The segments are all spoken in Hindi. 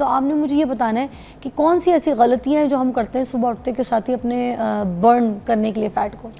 तो आपने मुझे ये बताना है कि कौन सी ऐसी गलतियां हैं जो हम करते हैं सुबह उठते के साथ ही अपने बर्न करने के लिए फैट को।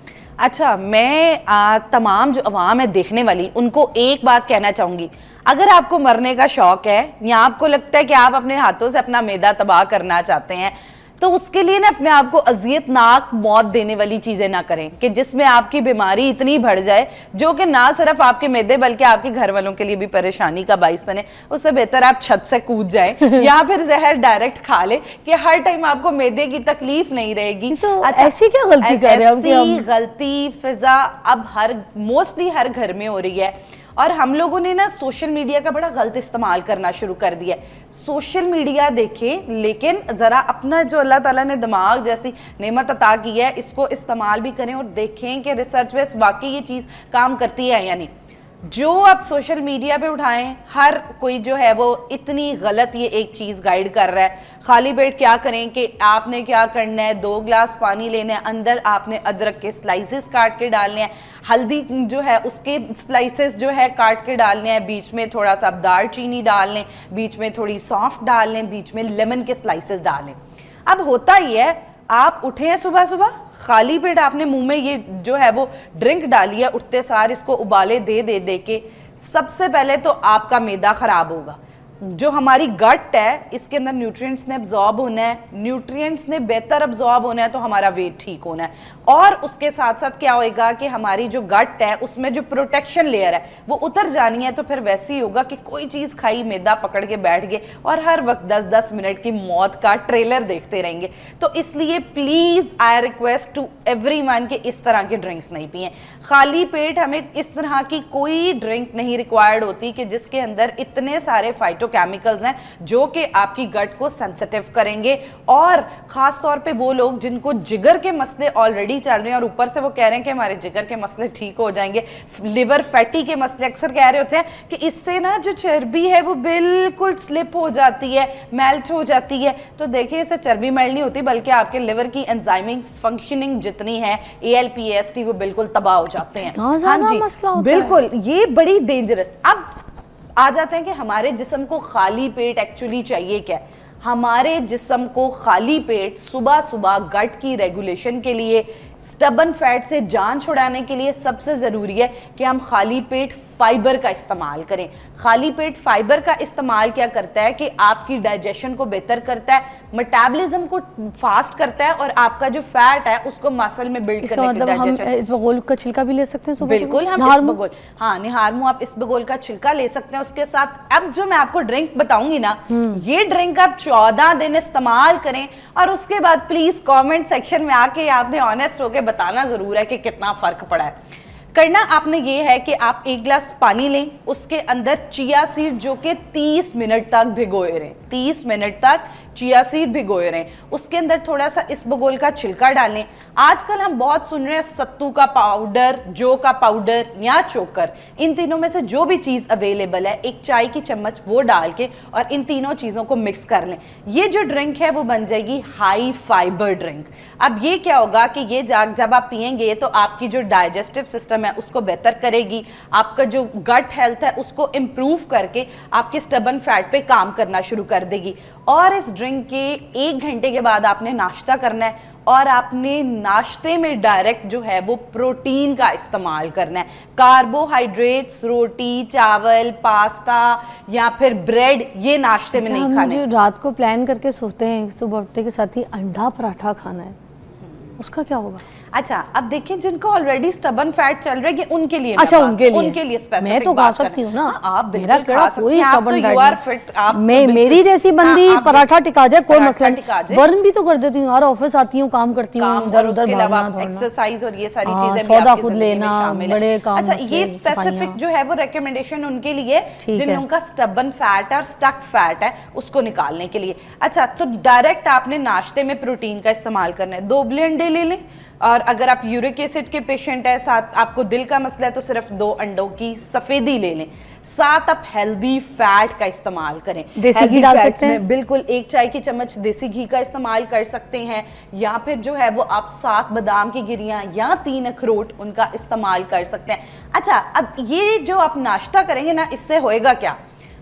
अच्छा, मैं तमाम जो अवाम है देखने वाली, उनको एक बात कहना चाहूंगी, अगर आपको मरने का शौक है या आपको लगता है कि आप अपने हाथों से अपना मैदा तबाह करना चाहते हैं, तो उसके लिए ना अपने आप को अजियतनाक मौत देने वाली चीजें ना करें कि जिसमें आपकी बीमारी इतनी बढ़ जाए जो कि ना सिर्फ आपके मैदे बल्कि आपके घर वालों के लिए भी परेशानी का बाइस बने। उससे बेहतर आप छत से कूद जाएं या फिर जहर डायरेक्ट खा ले कि हर टाइम आपको मैदे की तकलीफ नहीं रहेगी। तो अच्छा, ऐसी क्या गलती कर रहे हैं? ऐसी गलती फिजा अब मोस्टली हर घर में हो रही है और हम लोगों ने ना सोशल मीडिया का बड़ा गलत इस्तेमाल करना शुरू कर दिया है। सोशल मीडिया देखें, लेकिन ज़रा अपना जो अल्लाह ताला ने दिमाग जैसी नेमत अता की है इसको इस्तेमाल भी करें और देखें कि रिसर्च बेस वाकई ये चीज़ काम करती है या नहीं। जो आप सोशल मीडिया पे उठाएं, हर कोई जो है वो इतनी गलत ये एक चीज़ गाइड कर रहा है। खाली पेट क्या करें कि आपने क्या करना है, 2 गिलास पानी लेना है, अंदर आपने अदरक के स्लाइसेस काट के डालने हैं, हल्दी जो है उसके स्लाइसेस जो है काट के डालने हैं, बीच में थोड़ा सा दार चीनी डाल लें, बीच में थोड़ी सौंफ डाल लें, बीच में लेमन के स्लाइसेस डाल लें। अब होता ही है, आप उठे हैं सुबह सुबह, खाली पेट आपने मुंह में ये जो है वो ड्रिंक डाली है, उठते सार इसको उबाले दे के सबसे पहले तो आपका मैदा खराब होगा। जो हमारी गट है इसके अंदर न्यूट्रिएंट्स ने अब्जॉर्ब होना है, न्यूट्रिएंट्स ने बेहतर अब्जॉर्ब होना है तो हमारा वेट ठीक होना है। और उसके साथ साथ क्या होएगा कि हमारी जो गट है उसमें जो प्रोटेक्शन लेयर है वो उतर जानी है, तो फिर वैसे ही होगा कि कोई चीज़ खाई मैदा पकड़ के बैठ गए और हर वक्त 10-10 मिनट की मौत का ट्रेलर देखते रहेंगे। तो इसलिए please I request to everyone कि इस तरह के ड्रिंक्स नहीं पिए। खाली पेट हमें इस तरह की कोई ड्रिंक नहीं रिक्वायर्ड होती कि जिसके अंदर इतने सारे फाइटोकेमिकल्स हैं जो कि आपकी गट को सेंसिटिव करेंगे। और ख़ास तौर पे वो लोग जिनको जिगर के मसले ऑलरेडी चल रहे हैं और ऊपर से वो कह रहे हैं कि हमारे जिगर के मसले ठीक हो जाएंगे, लिवर फैटी के मसले अक्सर कह रहे होते हैं कि इससे ना जो चर्बी है वो बिल्कुल स्लिप हो जाती है, मेल्ट हो जाती है। तो देखिए, इससे चर्बी मेल्ट नहीं होती बल्कि आपके लिवर की एंजाइमिक फंक्शनिंग जितनी है, ALP AST, वो बिल्कुल तबाह हो जाते हैं। हाँ जी, बिल्कुल, ये बड़ी डेंजरस। अब आ जाते हैं कि हमारे जिस्म को खाली पेट एक्चुअली चाहिए क्या। हमारे जिस्म को खाली पेट सुबह सुबह गट की रेगुलेशन के लिए, स्टबन फैट से जान छुड़ाने के लिए सबसे ज़रूरी है कि हम खाली पेट फाइबर का इस्तेमाल करें। खाली पेट फाइबर का इस्तेमाल क्या करता है कि आपकी डाइजेशन को बेहतर करता है, मेटाबॉलिज्म को फास्ट करता है और आपका जो फैट है उसको मसल में बिल्ड करने मतलब हम इसबगोल का छिलका भी ले सकते हैं सुबह? बिल्कुल, हम इसबगोल, हाँ निहारमू, आप इसबगोल का छिलका ले सकते हैं। उसके साथ अब जो मैं आपको ड्रिंक बताऊंगी ना, ये ड्रिंक आप 14 दिन इस्तेमाल करें और उसके बाद प्लीज कमेंट सेक्शन में आके आपने ऑनेस्ट होकर बताना जरूर है कि कितना फर्क पड़ा है। करना आपने ये है कि आप 1 गिलास पानी लें, उसके अंदर चिया सीड जो कि 30 मिनट तक भिगोए रहें, 30 मिनट तक चिया सीड भिगोए रहें। उसके अंदर थोड़ा सा इसबगोल का छिलका डालें। आजकल हम बहुत सुन रहे हैं सत्तू का पाउडर, जौ का पाउडर या चोकर, इन तीनों में से जो भी चीज़ अवेलेबल है 1 चाय की चम्मच वो डाल के और इन तीनों चीज़ों को मिक्स कर लें। ये जो ड्रिंक है वो बन जाएगी हाई फाइबर ड्रिंक। अब ये क्या होगा कि ये जब आप पियेंगे तो आपकी जो डाइजेस्टिव सिस्टम है उसको बेहतर करेगी, आपका जो गट हेल्थ है उसको इम्प्रूव करके आपके स्टबन फैट पे काम करना शुरू कर देगी। और इस ड्रिंक के 1 घंटे के बाद आपने नाश्ता करना है और आपने नाश्ते में डायरेक्ट जो है वो प्रोटीन का इस्तेमाल करना है। कार्बोहाइड्रेट्स, रोटी, चावल, पास्ता या फिर ब्रेड, ये नाश्ते में नहीं खाने। रात को प्लान करके सोते हैं सुबह उठते के साथ ही अंडा पराठा खाना है, उसका क्या होगा? अच्छा, अब देखिए जिनको ऑलरेडी स्टबन फैट चल रही है उनके लिए, अच्छा उनके लिए स्पेसिफिक मैं तो खा सकती हूँ ना, आप बिल्कुल खा सकती हैं, आप तो यू आर फिट, आप मेरी जैसी बंदी पराठा टिका जाए कोई मसला नहीं, बर्न भी तो कर देती हूँ यार, ऑफिस आती हूँ, काम करती हूँ, इधर उधर भागना, एक्सरसाइज और ये सारी चीजें सौदा खुद लेना, बड़े काम। अच्छा, ये स्पेसिफिक जो है वो रिकमेंडेशन उनके लिए जिन लोगों का स्टबन फैट और स्टक फैट है उसको निकालने के लिए। अच्छा, तो डायरेक्ट आपने नाश्ते में प्रोटीन का इस्तेमाल करना है। 2 उबले अंडे ले लें, और अगर आप यूरिक एसिड के पेशेंट है, साथ आपको दिल का मसला है तो सिर्फ 2 अंडों की सफेदी ले लें। साथ आप हेल्दी फैट का इस्तेमाल करें, देसी घी डाल सकते हैं, बिल्कुल 1 चाय की चम्मच देसी घी का इस्तेमाल कर सकते हैं, या फिर जो है वो आप 7 बादाम की गिरियां या 3 अखरोट उनका इस्तेमाल कर सकते हैं। अच्छा, अब ये जो आप नाश्ता करेंगे ना, इससे होएगा क्या,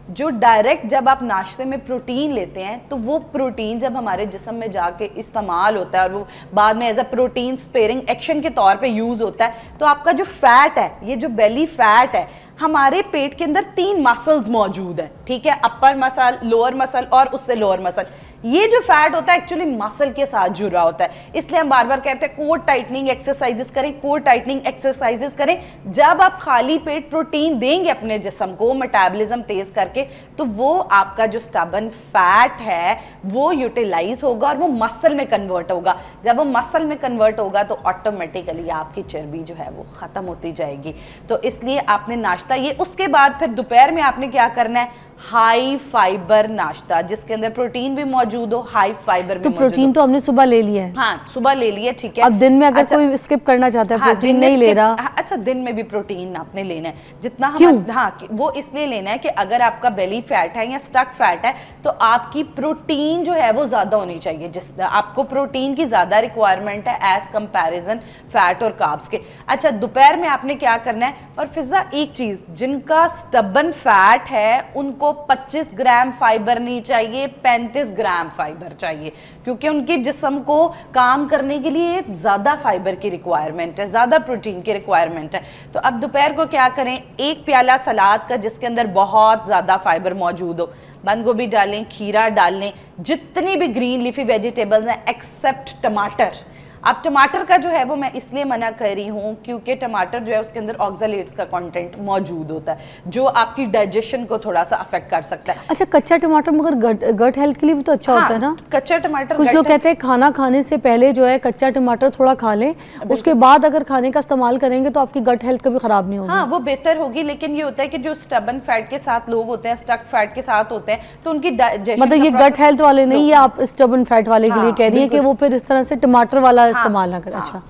जो डायरेक्ट जब आप नाश्ते में प्रोटीन लेते हैं तो वो प्रोटीन जब हमारे जिस्म में जाके इस्तेमाल होता है और वो बाद में as a protein sparing action के तौर पे यूज होता है, तो आपका जो फैट है, ये जो बेली फैट है, हमारे पेट के अंदर 3 मसल्स मौजूद है, ठीक है, अपर मसल, लोअर मसल और उससे लोअर मसल। ये जो फैट होता है एक्चुअली मसल के साथ जुड़ा होता है, इसलिए हम बार बार कहते हैं कोर टाइटनिंग एक्सरसाइजेस करें, कोर टाइटनिंग एक्सरसाइजेस करें। जब आप खाली पेट प्रोटीन देंगे अपने जिस्म को मेटाबॉलिज्म तेज करके, तो वो आपका जो स्टबन फैट है वो यूटिलाइज होगा और वो मसल में कन्वर्ट होगा। जब वो मसल में कन्वर्ट होगा तो ऑटोमेटिकली आपकी चर्बी जो है वो खत्म होती जाएगी। तो इसलिए आपने नाश्ता ये, उसके बाद फिर दोपहर में आपने क्या करना है, हाई फाइबर नाश्ता जिसके अंदर प्रोटीन भी मौजूद हो, हाई फाइबर भी तो प्रोटीन तो हमने सुबह ले लिया है। हाँ, सुबह ले लिया, ठीक है। अब दिन में अगर कोई स्किप करना चाहता है, प्रोटीन नहीं ले रहा, अच्छा, दिन में भी प्रोटीन आपने लेना है जितना हम, हाँ, वो इसलिए लेना है कि अगर आपका बेली फैट है या स्टक फैट है तो आपकी प्रोटीन जो है वो ज्यादा होनी चाहिए, जिस आपको प्रोटीन की ज्यादा रिक्वायरमेंट है एज कंपैरिजन फैट और कार्ब्स के। अच्छा, दोपहर में आपने क्या करना है, और फिजा एक चीज, जिनका स्टबन फैट है उनको 25 ग्राम फाइबर नहीं चाहिए, 35 ग्राम फाइबर चाहिए, क्योंकि उनके जिस्म को काम करने के लिए ज्यादा फाइबर की रिक्वायरमेंट है, ज्यादा प्रोटीन की रिक्वायरमेंट है। तो अब दोपहर को क्या करें, 1 प्याला सलाद का जिसके अंदर बहुत ज्यादा फाइबर मौजूद हो, बंद गोभी डालें, खीरा डालें, जितनी भी ग्रीन लीफी वेजिटेबल्स हैं एक्सेप्ट टमाटर। अब टमाटर का जो है वो मैं इसलिए मना कर रही हूँ क्योंकि टमाटर जो है उसके अंदर ऑक्सलेट्स का कंटेंट मौजूद होता है जो आपकी डाइजेशन को थोड़ा सा अफेक्ट कर सकता है। अच्छा, कच्चा टमाटर मगर गट हेल्थ के लिए भी तो अच्छा होता है ना? कच्चा टमाटर, कुछ लोग कहते हैं खाना खाने से पहले जो है कच्चा टमाटर थोड़ा खा लें, उसके बाद अगर खाने का इस्तेमाल करेंगे तो आपकी गट हेल्थ कभी खराब नहीं होगी। हाँ, वो बेहतर होगी, लेकिन ये होता है कि जो स्टबन फैट के साथ लोग होते हैं, स्टक फैट के साथ होते हैं, तो उनकी डाइजेशन, मतलब ये गट हेल्थ वाले नहीं, ये आप स्टबन फैट वाले के लिए कह रही है कि वो फिर इस तरह से टमाटर वाला इस्तेमाल ना करें। अच्छा।